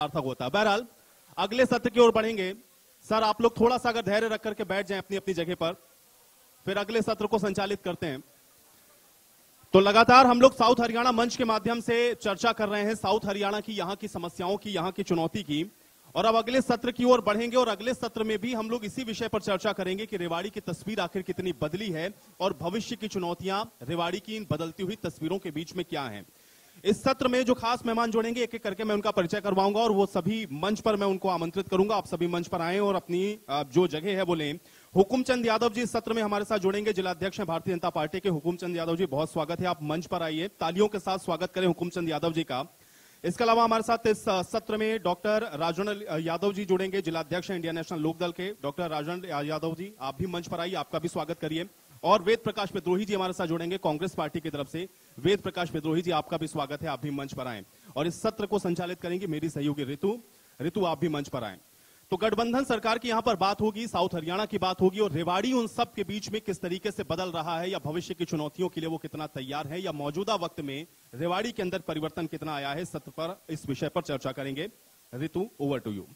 सार्थक होता है। बहरहाल अगले सत्र की ओर बढ़ेंगे। सर आप लोग थोड़ा सा अगर धैर्य रख करके बैठ जाएं अपनी अपनी जगह पर, फिर अगले सत्र को संचालित करते हैं। तो लगातार हम लोग साउथ हरियाणा मंच के माध्यम से चर्चा कर रहे हैं साउथ हरियाणा की, यहां की समस्याओं की, यहां की चुनौती की, और अब अगले सत्र की ओर बढ़ेंगे और अगले सत्र में भी हम लोग इसी विषय पर चर्चा करेंगे कि रेवाड़ी की तस्वीर आखिर कितनी बदली है और भविष्य की चुनौतियां रेवाड़ी की इन बदलती हुई तस्वीरों के बीच में क्या हैं। इस सत्र में जो खास मेहमान जुड़ेंगे एक एक करके मैं उनका परिचय करवाऊंगा और वो सभी मंच पर मैं उनको आमंत्रित करूंगा। आप सभी मंच पर आएं और अपनी जो जगह है वो लें। हुकुमचंद यादव जी इस सत्र में हमारे साथ जुड़ेंगे, जिलाध्यक्ष हैं भारतीय जनता पार्टी के। हुकुमचंद यादव जी बहुत स्वागत है, आप मंच पर आइए, तालियों के साथ स्वागत करें हुकुमचंद यादव जी का। इसके अलावा हमारे साथ इस सत्र में डॉक्टर राजन यादव जी जुड़ेंगे, जिलाध्यक्ष हैं इंडियन नेशनल लोकदल के। डॉक्टर राजन यादव जी आप भी मंच पर आइए, आपका भी स्वागत करिए। और वेद प्रकाश विद्रोही जी हमारे साथ जुड़ेंगे कांग्रेस पार्टी की तरफ से। वेद प्रकाश विद्रोही जी आपका भी स्वागत है, आप भी मंच पर आएं। और इस सत्र को संचालित करेंगी मेरी सहयोगी ऋतु आप भी मंच पर आएं। तो गठबंधन सरकार की यहां पर बात होगी, साउथ हरियाणा की बात होगी, और रेवाड़ी उन सब के बीच में किस तरीके से बदल रहा है या भविष्य की चुनौतियों के लिए वो कितना तैयार है, या मौजूदा वक्त में रेवाड़ी के अंदर परिवर्तन कितना आया है। सत्र पर इस विषय पर चर्चा करेंगे। ऋतु ओवर टू यू।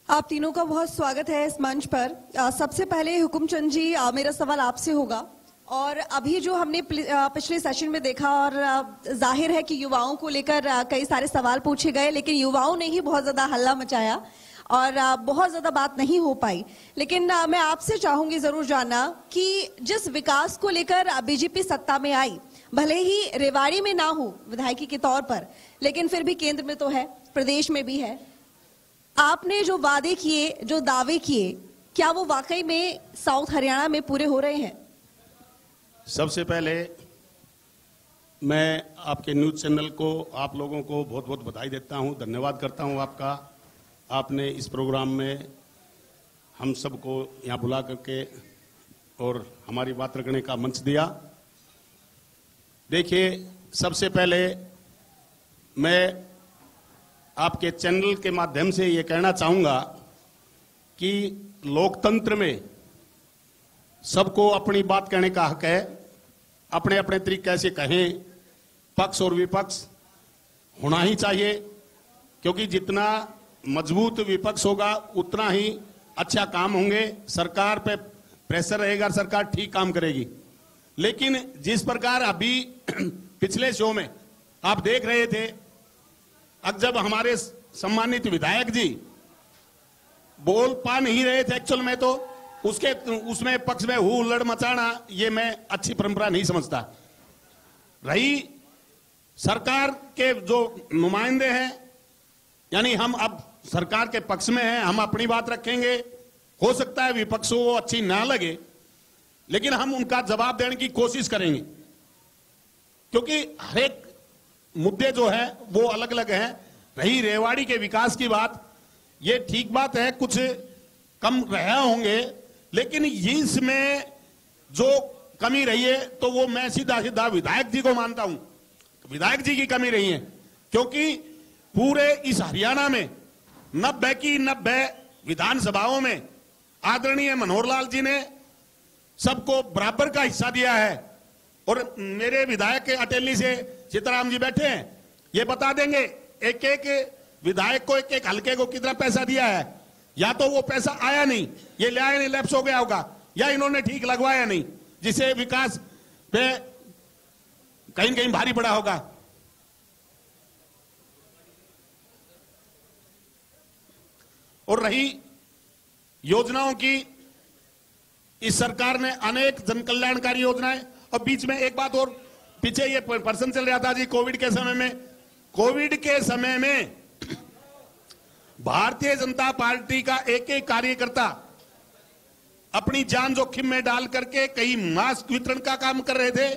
आप तीनों का बहुत स्वागत है इस मंच पर। सबसे पहले हुकुमचंद जी, मेरा सवाल आपसे होगा। और अभी जो हमने पिछले सेशन में देखा, और जाहिर है कि युवाओं को लेकर कई सारे सवाल पूछे गए, लेकिन युवाओं ने ही बहुत ज्यादा हल्ला मचाया और बहुत ज्यादा बात नहीं हो पाई। लेकिन मैं आपसे चाहूंगी जरूर जानना कि जिस विकास को लेकर बीजेपी सत्ता में आई, भले ही रेवाड़ी में ना हो विधायकी के तौर पर, लेकिन फिर भी केंद्र में तो है, प्रदेश में भी है। आपने जो वादे किए, जो दावे किए, क्या वो वाकई में साउथ हरियाणा में पूरे हो रहे हैं? सबसे पहले मैं आपके न्यूज चैनल को, आप लोगों को बहुत बहुत बधाई देता हूं, धन्यवाद करता हूं आपका। आपने इस प्रोग्राम में हम सबको यहां बुला करके और हमारी बात रखने का मंच दिया। देखिए, सबसे पहले मैं आपके चैनल के माध्यम से ये कहना चाहूंगा कि लोकतंत्र में सबको अपनी बात कहने का हक है, अपने अपने तरीके से कहें। पक्ष और विपक्ष होना ही चाहिए, क्योंकि जितना मजबूत विपक्ष होगा उतना ही अच्छा काम होंगे, सरकार पे प्रेशर रहेगा, सरकार ठीक काम करेगी। लेकिन जिस प्रकार अभी पिछले शो में आप देख रहे थे, अब जब हमारे सम्मानित विधायक जी बोल पा नहीं रहे थे एक्चुअल में, तो उसमें पक्ष में हुल्लड़ मचाना ये मैं अच्छी परंपरा नहीं समझता। रही सरकार के जो नुमाइंदे हैं, यानी हम अब सरकार के पक्ष में हैं, हम अपनी बात रखेंगे। हो सकता है विपक्षों को अच्छी ना लगे, लेकिन हम उनका जवाब देने की कोशिश करेंगे, क्योंकि हर एक मुद्दे जो है वो अलग अलग हैं। रही रेवाड़ी के विकास की बात, ये ठीक बात है, कुछ कम रहे होंगे, लेकिन इसमें जो कमी रही है तो वो मैं सीधा सीधा विधायक जी को मानता हूं, विधायक जी की कमी रही है। क्योंकि पूरे इस हरियाणा में 90 की 90 विधानसभाओं में आदरणीय मनोहर लाल जी ने सबको बराबर का हिस्सा दिया है। और मेरे विधायक के अटेली से सीताराम जी बैठे हैं, ये बता देंगे एक एक विधायक को, एक एक हल्के को कितना पैसा दिया है। या तो वो पैसा आया नहीं, ये ले आया नहीं, लैप्स हो गया होगा, या इन्होंने ठीक लगवाया नहीं, जिसे विकास पे कहीं न कहीं भारी पड़ा होगा। और रही योजनाओं की, इस सरकार ने अनेक जन कल्याणकारी योजनाएं, और बीच में एक बात और, पीछे ये पर्सन चल रहा था जी कोविड के समय में, कोविड के समय में भारतीय जनता पार्टी का एक एक कार्यकर्ता अपनी जान जोखिम में डाल करके कहीं मास्क वितरण का काम कर रहे थे,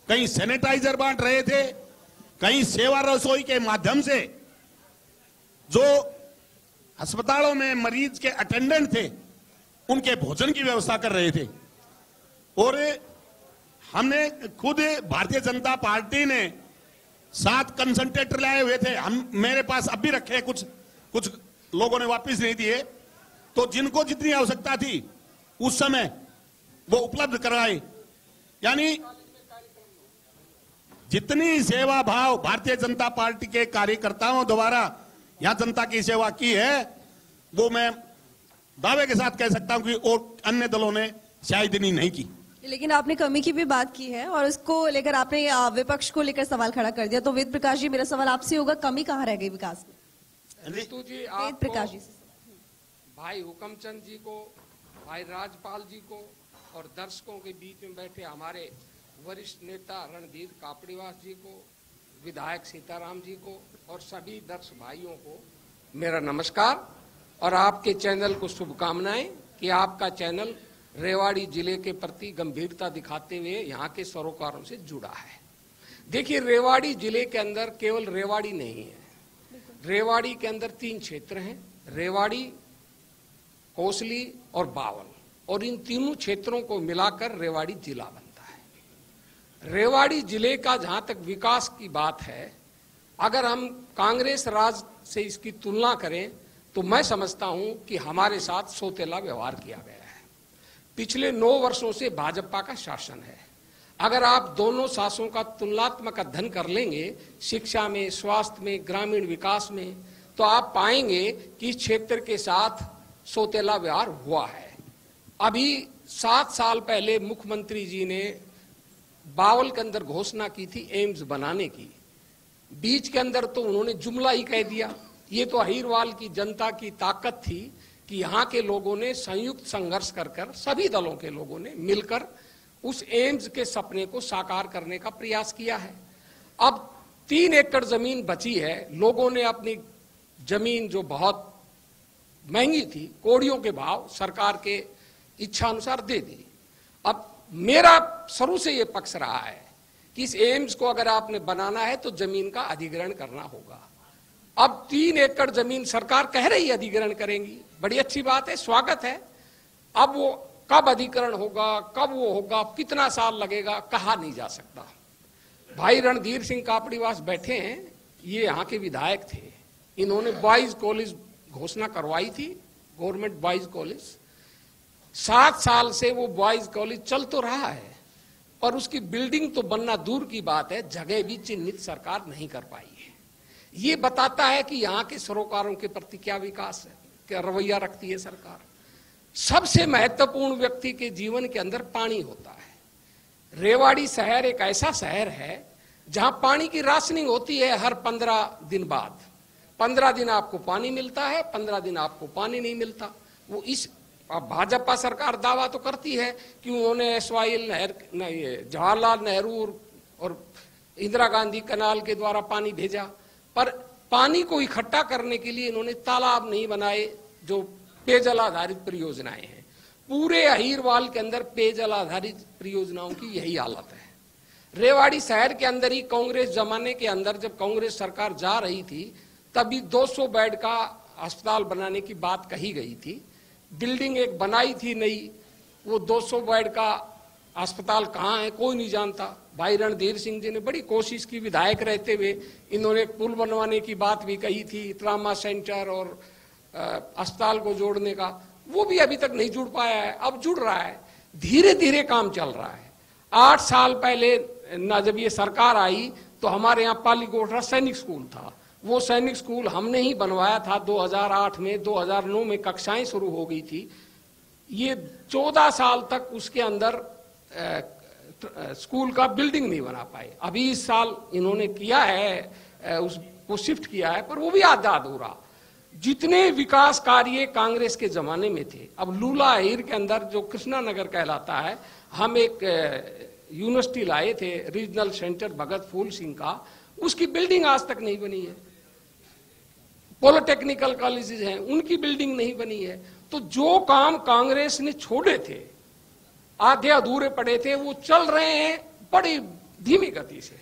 कहीं सैनिटाइजर बांट रहे थे, कहीं सेवा रसोई के माध्यम से जो अस्पतालों में मरीज के अटेंडेंट थे उनके भोजन की व्यवस्था कर रहे थे। और हमने खुद भारतीय जनता पार्टी ने 7 कंसंट्रेटर लाए हुए थे, हम मेरे पास अब भी रखे हैं, कुछ लोगों ने वापस नहीं दिए। तो जिनको जितनी आवश्यकता थी उस समय वो उपलब्ध करवाए। यानी जितनी सेवा भाव भारतीय जनता पार्टी के कार्यकर्ताओं द्वारा यहां जनता की सेवा की है, वो मैं दावे के साथ कह सकता हूं कि और अन्य दलों ने शायद नहीं की। लेकिन आपने कमी की भी बात की है और उसको लेकर आपने विपक्ष को लेकर सवाल खड़ा कर दिया। तो वेद प्रकाश जी, मेरा सवाल आपसे होगा, कमी कहाँ रह गई विकास में? ऋतु जी, वेद प्रकाश जी, भाई हुकमचंद जी को, भाई राजपाल जी को और दर्शकों के बीच में बैठे हमारे वरिष्ठ नेता रणधीर कापड़ीवास जी को, विधायक सीताराम जी को और सभी दर्शक भाइयों को मेरा नमस्कार और आपके चैनल को शुभकामनाएं कि आपका चैनल रेवाड़ी जिले के प्रति गंभीरता दिखाते हुए यहाँ के सरोकारों से जुड़ा है। देखिए, रेवाड़ी जिले के अंदर केवल रेवाड़ी नहीं है, रेवाड़ी के अंदर 3 क्षेत्र हैं, रेवाड़ी, कोसली और बावल, और इन तीनों क्षेत्रों को मिलाकर रेवाड़ी जिला बनता है। रेवाड़ी जिले का जहां तक विकास की बात है, अगर हम कांग्रेस राज से इसकी तुलना करें तो मैं समझता हूं कि हमारे साथ सौतेला व्यवहार किया गया है। पिछले 9 वर्षों से भाजपा का शासन है। अगर आप दोनों शासनों का तुलनात्मक अध्ययन कर लेंगे, शिक्षा में, स्वास्थ्य में, ग्रामीण विकास में, तो आप पाएंगे कि इस क्षेत्र के साथ सौतेला व्यवहार हुआ है। अभी 7 साल पहले मुख्यमंत्री जी ने बावल के अंदर घोषणा की थी एम्स बनाने की, बीच के अंदर तो उन्होंने जुमला ही कह दिया। ये तो अहीरवाल की जनता की ताकत थी कि यहाँ के लोगों ने संयुक्त संघर्ष कर सभी दलों के लोगों ने मिलकर उस एम्स के सपने को साकार करने का प्रयास किया है। अब 3 एकड़ जमीन बची है, लोगों ने अपनी जमीन जो बहुत महंगी थी, कौड़ियों के भाव, सरकार के इच्छा अनुसार दे दी। अब मेरा शुरू से ये पक्ष रहा है कि इस एम्स को अगर आपने बनाना है तो जमीन का अधिग्रहण करना होगा। अब 3 एकड़ जमीन सरकार कह रही है अधिग्रहण करेंगी, बड़ी अच्छी बात है, स्वागत है। अब वो कब अधिग्रहण होगा, कब वो होगा, कितना साल लगेगा, कहा नहीं जा सकता। भाई रणधीर सिंह कापड़ीवास बैठे हैं, ये यहाँ के विधायक थे, इन्होंने बॉयज कॉलेज घोषणा करवाई थी, गवर्नमेंट बॉयज कॉलेज। 7 साल से वो बॉयज कॉलेज चल तो रहा है और उसकी बिल्डिंग तो बनना दूर की बात है, जगह भी चिन्हित सरकार नहीं कर पाई है। ये बताता है कि यहाँ के सरोकारों के प्रति क्या विकास है, क्या रवैया रखती है सरकार। सबसे महत्वपूर्ण व्यक्ति के जीवन के अंदर पानी होता है। रेवाड़ी शहर एक ऐसा शहर है जहां पानी की राशनिंग होती है हर 15 दिन बाद। 15 दिन आपको पानी मिलता है, 15 दिन आपको पानी नहीं मिलता। वो इस भाजपा सरकार दावा तो करती है कि उन्होंने एसवाईएल नहर, जवाहरलाल नेहरू और इंदिरा गांधी कनाल के द्वारा पानी भेजा, पर पानी को इकट्ठा करने के लिए इन्होंने तालाब नहीं बनाए जो पेयजल आधारित परियोजनाएं हैं। पूरे अहीरवाल के अंदर पेयजल आधारित परियोजनाओं की यही हालत है। रेवाड़ी शहर के अंदर ही कांग्रेस जमाने के अंदर जब कांग्रेस सरकार जा रही थी तभी 200 बेड का अस्पताल बनाने की बात कही गई थी। बिल्डिंग एक बनाई थी नई, वो 200 बेड का अस्पताल कहाँ है कोई नहीं जानता। भाई रणधीर सिंह जी ने बड़ी कोशिश की, विधायक रहते हुए इन्होंने एक पुल बनवाने की बात भी कही थी, ट्रामा सेंटर और अस्पताल को जोड़ने का, वो भी अभी तक नहीं जुड़ पाया है। अब जुड़ रहा है, धीरे धीरे काम चल रहा है। 8 साल पहले ना जब ये सरकार आई तो हमारे यहाँ पालीकोटरा सैनिक स्कूल था, वो सैनिक स्कूल हमने ही बनवाया था 2008 में। 2009 में कक्षाएं शुरू हो गई थी। ये 14 साल तक उसके अंदर स्कूल का बिल्डिंग नहीं बना पाए। अभी इस साल इन्होंने किया है, उसको शिफ्ट किया है, पर वो भी आधा अधूरा। जितने विकास कार्य कांग्रेस के जमाने में थे, अब लूला अहीर के अंदर जो कृष्णा नगर कहलाता है, हम एक यूनिवर्सिटी लाए थे, रीजनल सेंटर भगत फूल सिंह का, उसकी बिल्डिंग आज तक नहीं बनी है। पॉलिटेक्निकल कॉलेजेस हैं, उनकी बिल्डिंग नहीं बनी है। तो जो काम कांग्रेस ने छोड़े थे, आधे अधूरे पड़े थे, वो चल रहे हैं बड़ी धीमी गति से।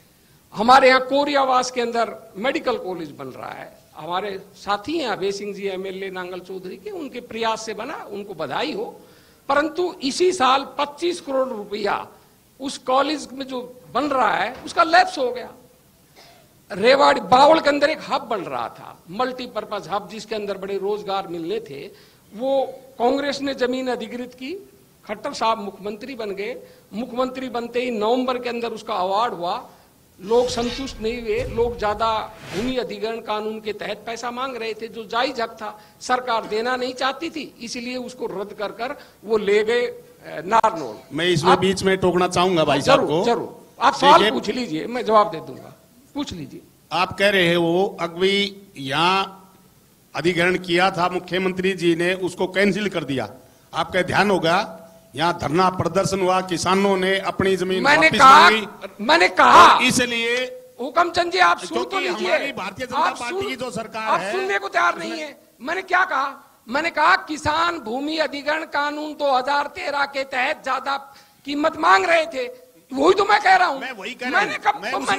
हमारे यहाँ कोरियावास के अंदर मेडिकल कॉलेज बन रहा है, हमारे साथी हैं अभय सिंह जी एमएलए नांगल चौधरी के, उनके प्रयास से बना, उनको बधाई हो। परंतु इसी साल 25 करोड़ रुपया उस कॉलेज में जो बन रहा है उसका लैप्स हो गया। रेवाड़ी बावल के अंदर एक हब बन रहा था, मल्टीपर्पज हब, जिसके अंदर बड़े रोजगार मिलने थे। वो कांग्रेस ने जमीन अधिग्रहित की, खट्टर साहब मुख्यमंत्री बन गए। मुख्यमंत्री बनते ही नवंबर के अंदर उसका अवार्ड हुआ। लोग संतुष्ट नहीं हुए, लोग ज्यादा भूमि अधिग्रहण कानून के तहत पैसा मांग रहे थे जो जायज हक था, सरकार देना नहीं चाहती थी, इसलिए उसको रद्द कर कर वो ले गए नारनौल। मैं इसमें बीच में टोकना चाहूंगा भाई साहब को। जरूर आप सवाल पूछ लीजिए, मैं जवाब दे दूंगा, पूछ लीजिए। आप कह रहे हो अगवी यहां अधिग्रहण किया था, मुख्यमंत्री जी ने उसको कैंसिल कर दिया। आपका ध्यान होगा यहाँ धरना प्रदर्शन हुआ, किसानों ने अपनी जमीन वापस मांगी। मैंने कहा इसलिए हुकमचंद जी आप सुन तो लीजिए, भारतीय जनता पार्टी की जो सरकार आप है सुनने को तैयार नहीं है। मैंने क्या कहा? मैंने कहा किसान भूमि अधिग्रहण कानून 2013 के तहत ज्यादा कीमत मांग रहे थे, वही तो मैं कह रहा हूं। मैं वही कह रहा हूं। मैंने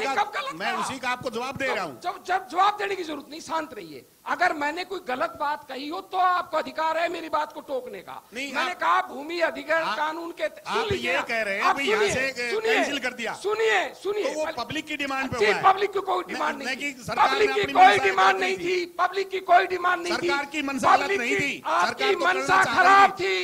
कब गलत मैं उसी का आपको जवाब दे रहा हूं। जब जवाब देने की जरूरत नहीं, शांत रहिए। अगर मैंने कोई गलत बात कही हो तो आपको अधिकार है मेरी बात को टोकने का। मैंने कहा भूमि अधिग्रहण कानून के आप ये कह रहे हैं यहाँ से कैंसिल कर दिया। सुनिए तो वो पब्लिक की डिमांड पे हुआ है। पब्लिक की कोई डिमांड नहीं थी, पब्लिक की कोई डिमांड नहीं थी, पब्लिक की कोई डिमांड नहीं थी, सरकार की मंशा गलत नहीं थी, आपकी मंशा खराब थी,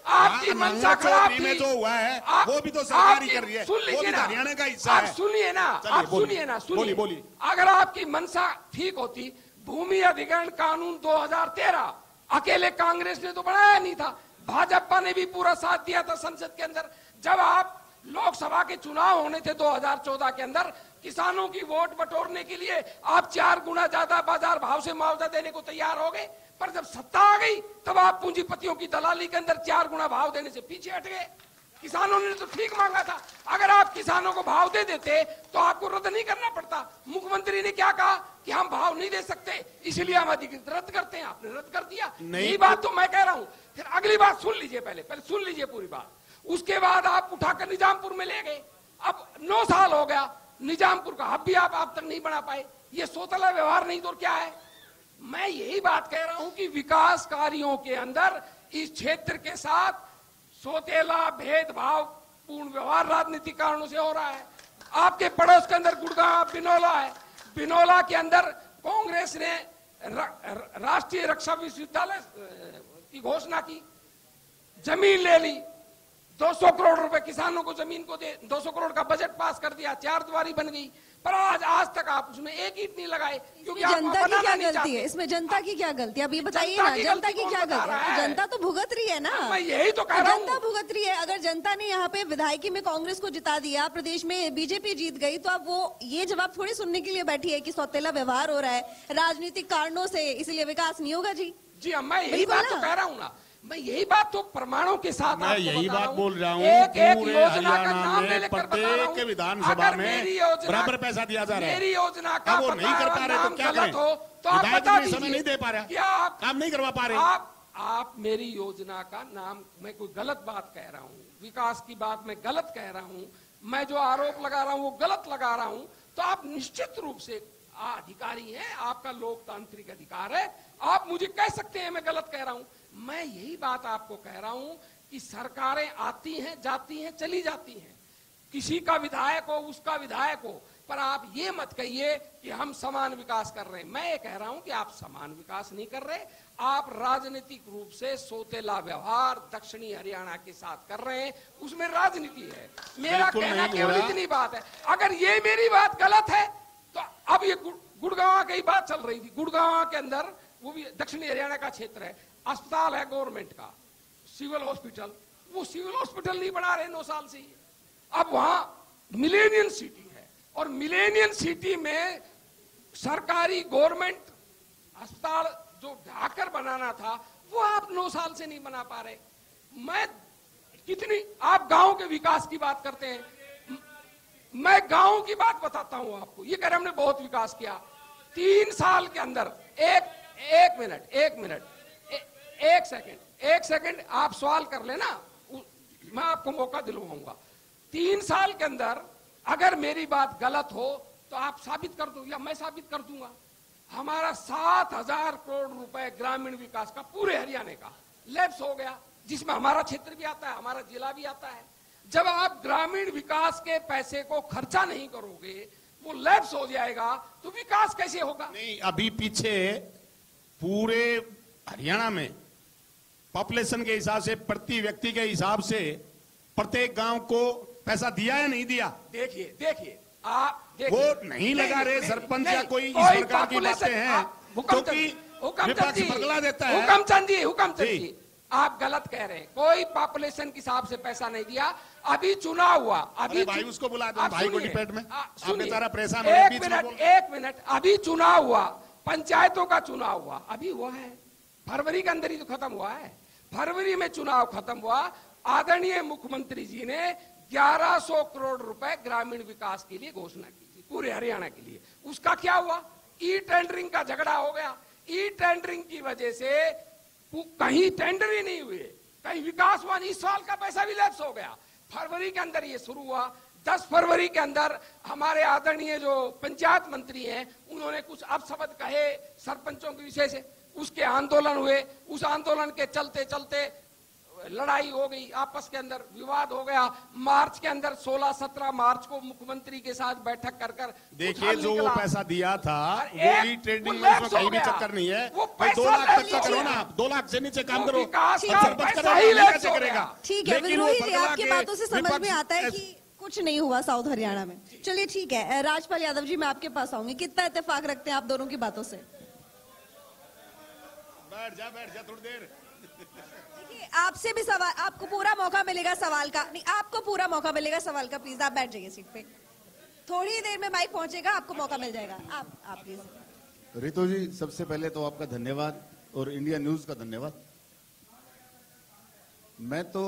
आपकी मंशा खराब थी। जो हुआ है वो भी तो सरकार ही कर रही है, सुन लीजिए ना, हरियाणा का हिस्सा है। सुनिए ना, आप सुनिए ना, सुनिए। अगर आपकी मंशा ठीक होती, भूमि अधिग्रहण कानून 2013 अकेले कांग्रेस ने तो बनाया नहीं था, भाजपा ने भी पूरा साथ दिया था संसद के अंदर। जब आप लोकसभा के चुनाव होने थे 2014 के अंदर, किसानों की वोट बटोरने के लिए आप 4 गुना ज्यादा बाजार भाव से मुआवजा देने को तैयार हो गए, पर जब सत्ता आ गई तब आप पूंजीपतियों की दलाली के अंदर 4 गुना भाव देने से पीछे हट गए। किसानों ने तो ठीक मांगा था, अगर आप किसानों को भाव दे देते तो आपको रद्द नहीं करना पड़ता। मुख्यमंत्री ने क्या कहा कि हम भाव नहीं दे सकते, इसलिए हम अधिकृत रद्द करते हैं, आपने रद्द कर दिया। यही बात तो मैं कह रहा हूं। फिर अगली बात सुन लीजिए, पहले सुन लीजिए पूरी बात। उसके बाद आप उठाकर निजामपुर में ले गए। अब 9 साल हो गया, निजामपुर का हब भी आप तक नहीं बना पाए। ये सोतला व्यवहार नहीं तो क्या है? मैं यही बात कह रहा हूं कि विकास कार्यों के अंदर इस क्षेत्र के साथ सोतेला भेदभाव पूर्ण व्यवहार राजनीतिक कारणों से हो रहा है। आपके पड़ोस के अंदर गुड़गांव बिनौला है, बिनौला के अंदर कांग्रेस ने राष्ट्रीय रक्षा विश्वविद्यालय की घोषणा की, जमीन ले ली, 200 करोड़ रुपए किसानों को जमीन को दे, 200 करोड़ का बजट पास कर दिया, 4 द्वारी बन गई, पर आज तक आप उसमें एक ईंट नहीं लगाए, क्योंकि जनता की क्या गलती है? इसमें जनता की क्या गलती है? अब ये बताइए ना, जनता की क्या गलती है? जनता तो भुगत रही है ना। मैं यही तो कह रहा हूं, जनता भुगत रही है। अगर जनता ने यहाँ पे विधायकी में कांग्रेस को जिता दिया, प्रदेश में बीजेपी जीत गई, तो अब वो ये जवाब थोड़ी सुनने के लिए बैठी है कि सौतेला व्यवहार हो रहा है राजनीतिक कारणों से, इसलिए विकास नहीं होगा। जी मैं यही बात तो कह रहा हूँ ना, मैं यही बात तो प्रमाणों के साथ मैं यही बात बोल रहा हूँ। एक पूरे योजना का हरियाणा नाम में लेकर बता रहा हूँ, प्रत्येक विधानसभा में बराबर पैसा दिया जा रहा है। मेरी योजना का वो नहीं कर पा रहे तो क्या करें? तो आप बता दीजिए, समय नहीं दे पा रहे, क्या आप काम नहीं करवा पा रहे। आप मेरी योजना का नाम, मैं कोई गलत बात कह रहा हूँ, विकास की बात मैं गलत कह रहा हूँ, मैं जो आरोप लगा रहा हूँ वो गलत लगा रहा हूँ, तो आप निश्चित रूप से अधिकारी हैं, आपका लोकतांत्रिक अधिकार है, आप मुझे कह सकते हैं मैं गलत कह रहा हूं। मैं यही बात आपको कह रहा हूं कि सरकारें आती हैं, जाती हैं, चली जाती हैं, किसी का विधायक हो, उसका विधायक हो, पर आप ये मत कहिए कि हम समान विकास कर रहे हैं। मैं ये कह रहा हूं कि आप समान विकास नहीं कर रहे, आप राजनीतिक रूप से सोतेला व्यवहार दक्षिणी हरियाणा के साथ कर रहे हैं, उसमें राजनीति है। मेरा कहना केवल इतनी बात है। अगर ये मेरी बात गलत है तो अब ये गुड़गांव की बात चल रही थी, गुड़गांव के अंदर वो भी दक्षिणी हरियाणा का क्षेत्र है, अस्पताल है गवर्नमेंट का, सिविल हॉस्पिटल, वो सिविल हॉस्पिटल नहीं बना रहे 9 साल से। अब वहां मिलेनियम सिटी है और मिलेनियम सिटी में सरकारी गवर्नमेंट अस्पताल जो ढाकर बनाना था वो आप 9 साल से नहीं बना पा रहे। मैं कितनी, आप गांव के विकास की बात करते हैं, मैं गांव की बात बताता हूं आपको। ये कह रहे हमने बहुत विकास किया 3 साल के अंदर। एक सेकंड आप सवाल कर लेना, मैं आपको मौका दिलवाऊंगा। 3 साल के अंदर अगर मेरी बात गलत हो तो आप साबित कर दो या मैं साबित कर दूंगा। हमारा 7,000 करोड़ रुपए ग्रामीण विकास का पूरे हरियाणा का लैप्स हो गया, जिसमें हमारा क्षेत्र भी आता है, हमारा जिला भी आता है। जब आप ग्रामीण विकास के पैसे को खर्चा नहीं करोगे, वो लैप्स हो जाएगा, तो विकास कैसे होगा? नहीं, अभी पीछे पूरे हरियाणा में पॉपुलेशन के हिसाब से, प्रति व्यक्ति के हिसाब से प्रत्येक गांव को पैसा दिया या नहीं दिया? देखिए आप वो नहीं लगा रहे सरपंच या कोई इस प्रकार की बातें हैं क्योंकि विपक्ष बदला देता है। हुकमचंद जी, आप गलत कह रहे हैं। कोई पॉपुलेशन के हिसाब से पैसा नहीं दिया। अभी चुनाव हुआ, अभी भाई उसको बुला दो, भाई को डिबेट में आप बेचारा परेशान हो। एक मिनट, अभी चुनाव हुआ, पंचायतों का चुनाव हुआ, अभी हुआ है, फरवरी के अंदर ही तो खत्म हुआ है। फरवरी में चुनाव खत्म हुआ, आदरणीय मुख्यमंत्री जी ने 1100 करोड़ रुपए ग्रामीण विकास के लिए घोषणा की थी, पूरे हरियाणा के लिए। उसका क्या हुआ? ई टेंडरिंग का झगड़ा हो गया। ई टेंडरिंग की वजह से कहीं टेंडर ही नहीं हुए, कहीं विकास हुआ नहीं, इस साल का पैसा भी लैप्स हो गया। फरवरी के अंदर ये शुरू हुआ। 10 फरवरी के अंदर हमारे आदरणीय जो पंचायत मंत्री हैं, उन्होंने कुछ अपशब्द कहे सरपंचों के विषय से, उसके आंदोलन हुए। उस आंदोलन के चलते चलते लड़ाई हो गई, आपस के अंदर विवाद हो गया। मार्च के अंदर 16-17 मार्च को मुख्यमंत्री के साथ बैठक कर देखिए, जो वो पैसा दिया था वो ई ट्रेडिंग में, उसमें कहीं भी चक्कर नहीं है। 2 लाख तक का करो ना, 2 लाख से नीचे काम करो, कैसे करेगा? ठीक है, विद्रोही जी, आपकी बातों से समझ में आता है कि कुछ नहीं हुआ साउथ हरियाणा में। चलिए ठीक है, राजपाल यादव जी, मैं आपके पास आऊंगी। कितना इत्तेफाक रखते हैं आप दोनों की बातों से? बैठ जा थोड़ी देर। आपसे भी सवाल, आपको पूरा मौका मिलेगा सवाल का। नहीं, आपको पूरा मौका मिलेगा सवाल का। प्लीज आप बैठ जाइए सीट पे, थोड़ी देर में माइक पहुंचेगा, आपको मौका मिल जाएगा। आप प्लीज। रितु जी, सबसे पहले तो आपका धन्यवाद और इंडिया न्यूज का धन्यवाद। मैं तो,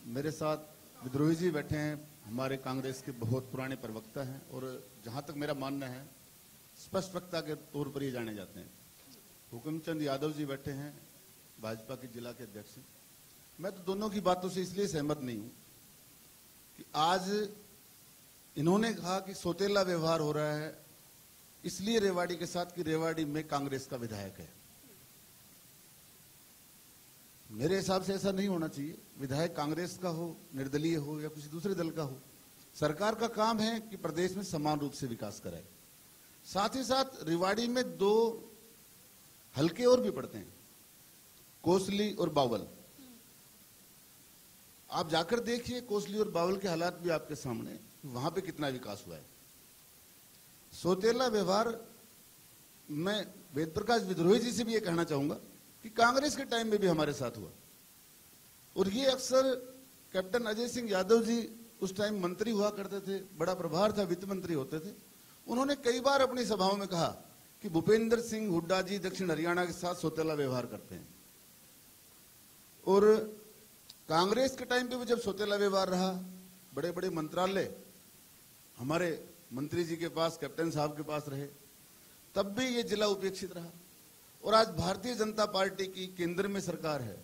मेरे साथ विद्रोही जी बैठे हैं, हमारे कांग्रेस के बहुत पुराने प्रवक्ता हैं और जहां तक मेरा मानना है स्पष्ट वक्ता के तौर पर ये जाने जाते हैं। हुकमचंद यादव जी बैठे हैं, भाजपा के जिला के अध्यक्ष। मैं तो दोनों की बातों से इसलिए सहमत नहीं हूं कि आज इन्होंने कहा कि सौतेला व्यवहार हो रहा है इसलिए रेवाड़ी के साथ कि रेवाड़ी में कांग्रेस का विधायक है। मेरे हिसाब से ऐसा नहीं होना चाहिए। विधायक कांग्रेस का हो, निर्दलीय हो या किसी दूसरे दल का हो, सरकार का काम है कि प्रदेश में समान रूप से विकास कराए। साथ ही साथ रेवाड़ी में 2 हलके और भी पड़ते हैं, कोसली और बावल। आप जाकर देखिए, कोसली और बावल के हालात भी आपके सामने, वहां पे कितना विकास हुआ है। सौतेला व्यवहार, मैं वेद प्रकाश विद्रोही जी से भी ये कहना चाहूंगा कि कांग्रेस के टाइम में भी हमारे साथ हुआ और ये अक्सर कैप्टन अजय सिंह यादव जी उस टाइम मंत्री हुआ करते थे, बड़ा प्रभार था, वित्त मंत्री होते थे। उन्होंने कई बार अपनी सभाओं में कहा कि भूपेंद्र सिंह हुड्डा जी दक्षिण हरियाणा के साथ सौतेला व्यवहार करते हैं। और कांग्रेस के टाइम पे भी जब सौतेला व्यवहार रहा, बड़े बड़े मंत्रालय हमारे मंत्री जी के पास, कैप्टन साहब के पास रहे, तब भी ये जिला उपेक्षित रहा। और आज भारतीय जनता पार्टी की केंद्र में सरकार है,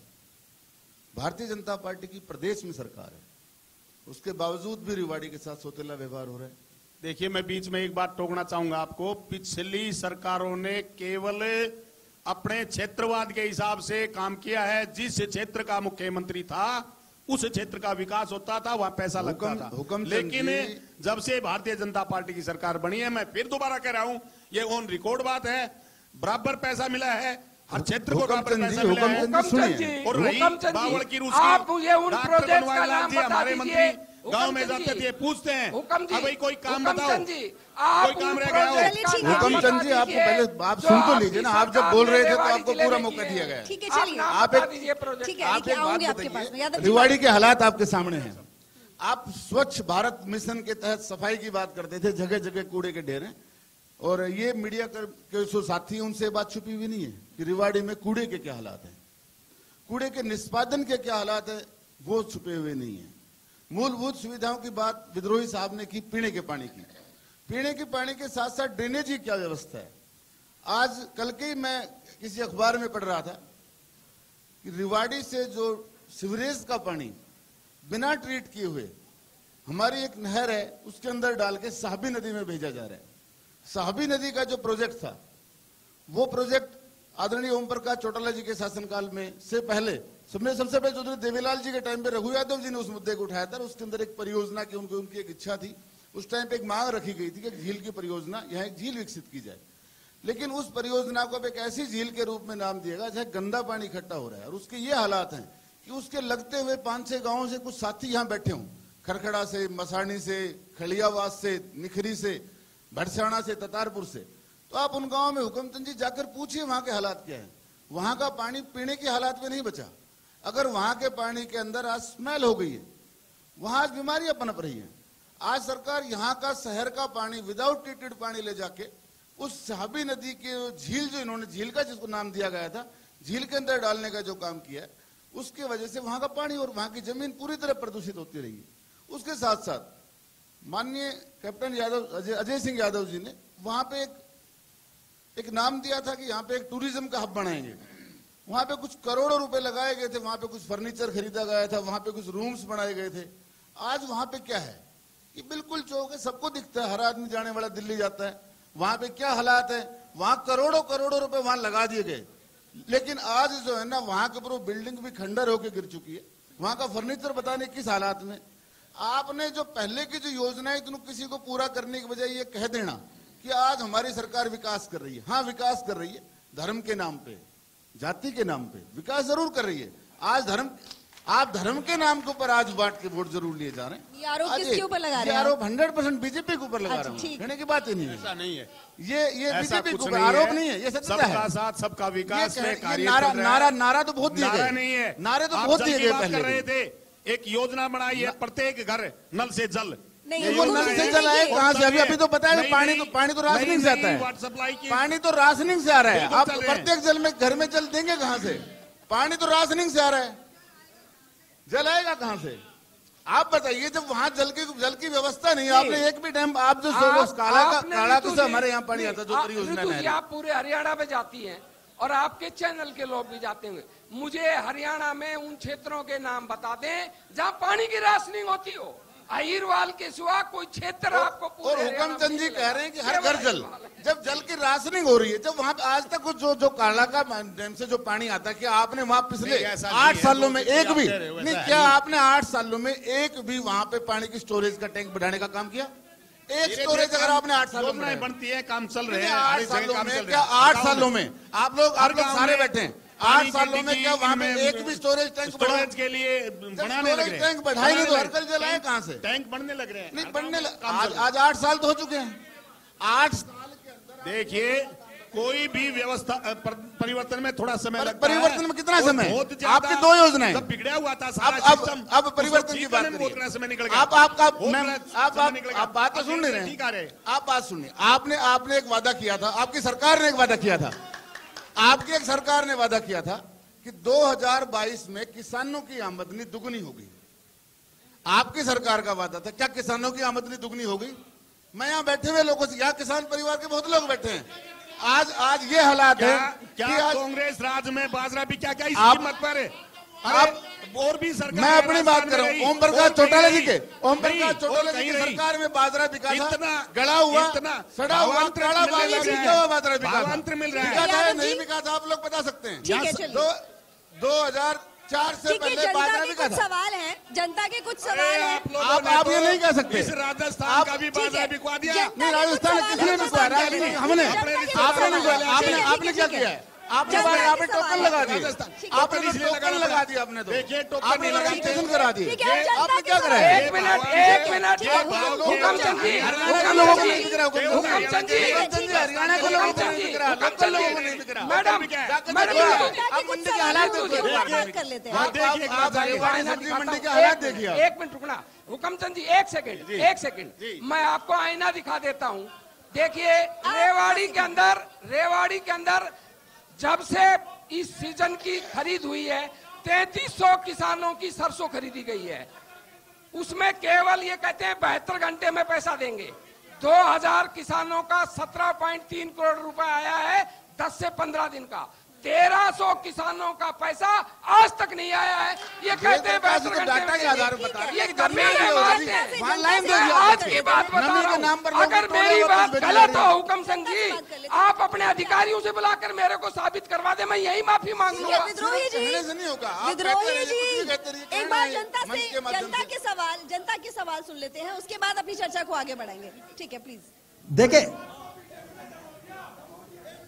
भारतीय जनता पार्टी की प्रदेश में सरकार है, उसके बावजूद भी रेवाड़ी के साथ सौतेला व्यवहार हो रहा है। देखिए, मैं बीच में एक बात टोकना चाहूंगा आपको। पिछली सरकारों ने केवल अपने क्षेत्रवाद के हिसाब से काम किया है। जिस क्षेत्र का मुख्यमंत्री था उस क्षेत्र का विकास होता था, वहां पैसा लगता था। लेकिन जब से भारतीय जनता पार्टी की सरकार बनी है, मैं फिर दोबारा कह रहा हूं, ये ऑन रिकॉर्ड बात है, बराबर पैसा मिला है, हर क्षेत्र को बराबर पैसा मिला है। और रही बावल की रूसी, डॉक्टर बनवारी लाल जी हमारे मंत्री गांव में जाते थे, पूछते हैं भाई कोई काम बताओ, कोई काम रह गया हो। हुकमचंद जी, आपको पहले आप सुन तो लीजिए ना, आप जब बोल रहे थे तो आपको पूरा मौका दिया गया। ठीक है, चलिए आप एक बात बताइए, रेवाड़ी के हालात आपके सामने हैं। आप स्वच्छ भारत मिशन के तहत सफाई की बात करते थे, जगह जगह कूड़े के ढेर हैं, और ये मीडिया के जो साथी हैं उनसे बात छुपी हुई नहीं है कि रेवाड़ी में कूड़े के क्या हालात हैं, कूड़े के निष्पादन के क्या हालात है, वो छुपे हुए नहीं है। मूलभूत सुविधाओं की बात विद्रोही साहब ने की, पीने के पानी की, पीने के पानी के साथ साथ ड्रेनेज की क्या व्यवस्था है। आज कल के ही मैं किसी अखबार में पढ़ रहा था कि रेवाड़ी से जो सीवरेज का पानी बिना ट्रीट किए हुए हमारी एक नहर है उसके अंदर डाल के साहबी नदी में भेजा जा रहा है। साहबी नदी का जो प्रोजेक्ट था, वो प्रोजेक्ट आदरणीय ओम प्रकाश चौटाला जी के शासनकाल में से पहले सबसे पहले चौधरी देवीलाल जी के टाइम पे रघु यादव जी ने उस मुद्दे को उठाया था। उसके अंदर एक परियोजना की उनकी एक इच्छा थी। उस टाइम पे एक मांग रखी गई थी कि झील की परियोजना, यहाँ एक झील विकसित की जाए। लेकिन उस परियोजना को अब एक ऐसी झील के रूप में नाम दिया गया जहाँ गंदा पानी इकट्ठा हो रहा है। और उसके ये हालात हैं कि उसके लगते हुए 5-6 गांवों से कुछ साथी यहाँ बैठे हों, खरखड़ा से, मसाणी से, खड़ियावास से, निखरी से, भटसाना से, ततारपुर से। तो आप उन गांवों में हुकमचंद जी जाकर पूछिए वहां के हालात क्या है। वहां का पानी पीने के हालात में नहीं बचा। अगर वहां के पानी के अंदर आज स्मेल हो गई है, वहां आज बीमारियां पनप रही हैं। आज सरकार यहाँ का शहर का पानी विदाउट ट्रीटेड पानी ले जाके उस साबी नदी के झील, जो इन्होंने झील का जिसको नाम दिया गया था, झील के अंदर डालने का जो काम किया है, उसके वजह से वहां का पानी और वहां की जमीन पूरी तरह प्रदूषित होती रही है। उसके साथ साथ माननीय कैप्टन यादव, अजय सिंह यादव जी ने वहां पे एक नाम दिया था कि यहाँ पे एक टूरिज्म का हब बनाएंगे। वहां पे कुछ करोड़ों रुपए लगाए गए थे, वहां पे कुछ फर्नीचर खरीदा गया था, वहां पे कुछ रूम्स बनाए गए थे। आज वहां पे क्या है कि बिल्कुल चौक है, सबको दिखता है, हर आदमी जाने वाला दिल्ली जाता है। वहां पे क्या हालात है, वहां करोड़ों करोड़ों रुपए वहां लगा दिए गए, लेकिन आज जो है ना वहां के ऊपर बिल्डिंग भी खंडर होकर गिर चुकी है। वहां का फर्नीचर बताने किस हालात में। आपने जो पहले की जो योजनाएं किसी को पूरा करने की बजाय ये कह देना कि आज हमारी सरकार विकास कर रही है। हाँ, विकास कर रही है, धर्म के नाम पे, जाति के नाम पे विकास जरूर कर रही है। आज आप धर्म के नाम के ऊपर आज बांट के वोट जरूर लिए जा रहे हैं। ये आरोप किसके ऊपर लगा रहे हैं? आरोप 100% बीजेपी के ऊपर लगा रहे हैं। कहने की बात ही नहीं है, ऐसा नहीं है। ये बीजेपी के ऊपर आरोप नहीं है, ये सत्य है। सबका साथ सबका विकास में कार्य नारा तो बहुत दिए गए, नारा नहीं है, नारे तो बहुत दिए गए। पहले कर रहे थे एक योजना बनाई है, प्रत्येक घर नल से जल। नहीं, नल से जल आए कहाँ से? अभी तो पता है पानी तो राशनिंग से आता है। पानी तो राशनिंग से आ रहा है। आप प्रत्येक जल में घर में जल देंगे कहाँ से? पानी तो राशनिंग से आ रहा है, जल आएगा कहाँ से? आप बताइए, जब वहां जल की व्यवस्था नहीं है। आपने एक भी टाइम आप जो काला से हमारे यहाँ पानी आता जो परियोजना है, आप पूरे हरियाणा में जाती हैं और आपके चैनल के लोग भी जाते होंगे। मुझे हरियाणा में उन क्षेत्रों के नाम बता दें जहाँ पानी की राशनिंग होती हो। अहिरवाल के सिवा कोई क्षेत्र आपको और हुकमचंद जी कह रहे हैं कि हर घर जल। जब जल की राशनिंग हो रही है, जब वहां आज तक जो काला का डैम से जो पानी आता है, क्या आपने वहां पिछले 8 सालों में एक भी नहीं, क्या आपने 8 सालों में एक भी वहां पे पानी की स्टोरेज का टैंक बढ़ाने का काम किया? एक स्टोरेज अगर आपने 8 सालों में बनती है, काम चल रहे हैं 8 सालों में, क्या 8 सालों में आप लोग सारे बैठे हैं, 8 सालों में क्या वहां पे एक भी स्टोरेज टैंक के लिए बनाने लग रहे हैं? टैंक बढ़ाएंगे तो हर कल जलाए कहाँ से? टैंक बनने लग रहे हैं, नहीं बनने आज 8 साल तो हो चुके हैं। 8 साल के अंदर देखिए, कोई भी व्यवस्था परिवर्तन में थोड़ा समय लगता है। परिवर्तन में कितना समय? आपकी 2 योजनाएं जब बिगड़ा हुआ था सारा सिस्टम, अब परिवर्तन की बात करिए। उतना समय निकल गया। आप बात तो सुन नहीं रहे। आप बात सुनिए। आपने एक वादा किया था, आपकी सरकार ने एक वादा किया था, आपकी एक सरकार ने वादा किया था कि 2022 में किसानों की आमदनी दुगनी होगी। आपकी सरकार का वादा था। क्या किसानों की आमदनी दुगनी हो गई? मैं यहाँ बैठे हुए लोगों से, यहाँ किसान परिवार के बहुत लोग बैठे हैं। आज ये हालात है क्या कि आज कांग्रेस राज में बाजरा भी क्या इस कीमत पर है? और भी सरकार, मैं अपनी बात कर रहा हूँ ओम प्रकाश चौटाला जी के, ओम प्रकाश चौटाला जी की सरकार में बाजरा बिका था, गड़ा हुआ, सड़ा हुआ, काला बाजरा बिका हुआ बाजरा बिका था, मिल रहा बिका था नहीं बिका था, आप लोग बता सकते हैं। 2004 से पहले बाजरा बिका था। सवाल है, जनता के कुछ सवाल है। आप ये नहीं कह सकते। राजस्थान का भी बाजरा बिकवा दिया। नहीं, राजस्थान किसने बिकवाया? हमने। आपने क्या किया है? आपने टोकन लगा दिया, आपने टोकन लगा दिया, आपने तो देखिए आपने रजिस्ट्रेशन करा दिया। आपने क्या करा? एक मिनट हुकमचंद जी, लोगों को नहीं दिख रहा, हुकमचंद जी हरियाणा के लोगों को नहीं दिख रहा, लोकल लोगों को नहीं दिख रहा। मैडम आप मंडी के हालात कर लेते हैं। सब्जी मंडी के हालात देखिए। 1 मिनट रुकना हुकमचंद जी, 1 सेकंड, मैं आपको आईना दिखा देता हूँ। देखिए, रेवाड़ी के अंदर जब से इस सीजन की खरीद हुई है 3300 किसानों की सरसों खरीदी गई है। उसमें केवल ये कहते हैं 72 घंटे में पैसा देंगे। 2000 किसानों का 17.3 करोड़ रुपए आया है 10 से 15 दिन का। 1300 किसानों का पैसा आज तक नहीं आया है। ये कहते हैं 72 घंटे में। ये गंभीर है बात। आज की बात बता रहा हूं, अगर मेरी बात गलत हो हुक्म सिंह जी, आप अपने अधिकारियों से बुलाकर मेरे को साबित करवा दे, मैं यही माफी मांग लूंगा। विद्रोही जी, विद्रोही जी, एक बार जनता के सवाल सुन लेते हैं, उसके बाद अपनी चर्चा को आगे बढ़ाएंगे। ठीक है, प्लीज। देखिए,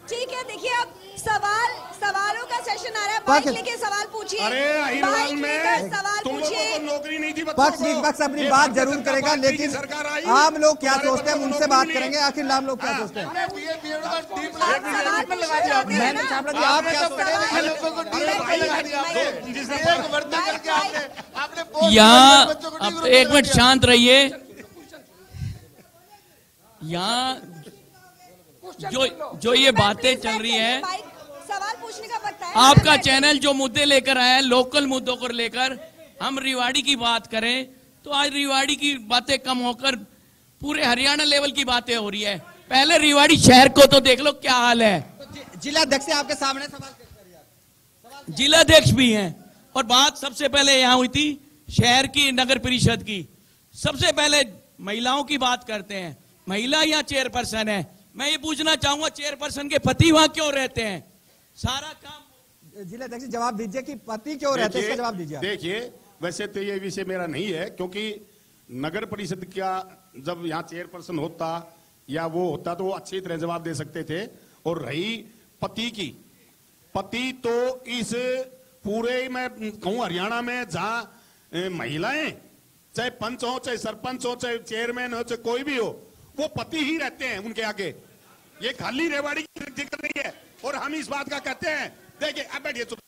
ठीक है, देखिए अब सवालों का सेशन आ रहा है। बाइक लेके सवाल पूछिए। अरे अहिरवाल में तुम लोगों को नौकरी नहीं थी। पक्ष अपनी बात जरूर करेगा, लेकिन आम लोग क्या सोचते हैं उनसे बात करेंगे। आखिर आम लोग क्या सोचते हैं? आप क्या सोचते हैं? यहाँ एक मिनट शांत रहिए। यहाँ जो ये बातें चल रही हैं, सवाल पूछने का वक्त है। आपका चैनल जो मुद्दे लेकर आया है, लोकल मुद्दों को लेकर हम रिवाड़ी की बात करें तो आज रिवाड़ी की बातें कम होकर पूरे हरियाणा लेवल की बातें हो रही है। पहले रिवाड़ी शहर को तो देख लो क्या हाल है। जिलाध्यक्ष आपके सामने सवाल, जिलाध्यक्ष भी हैं। और बात सबसे पहले यहाँ हुई थी शहर की नगर परिषद की। सबसे पहले महिलाओं की बात करते हैं। महिला यहाँ चेयरपर्सन है। मैं ये पूछना चाहूंगा, चेयरपर्सन के पति वहां क्यों रहते हैं? सारा काम जिलाध्यक्ष जवाब दीजिए कि पति क्यों रहते हैं, इसका जवाब दीजिए। देखिए, वैसे तो ये विषय मेरा नहीं है, क्योंकि नगर परिषद का जब यहाँ चेयरपर्सन होता या वो होता तो वो अच्छी तरह जवाब दे सकते थे। और रही पति की, पति तो इस पूरे मैं कहूँ हरियाणा में जहाँ महिलाएं चाहे पंच हो, चाहे सरपंच हो, चाहे चेयरमैन हो, चाहे कोई भी हो, वो पति ही रहते हैं उनके आगे। ये खाली रेवाड़ी की जिक्र नहीं है। और हम इस बात का कहते हैं, देखिए अब बैठिए चुप।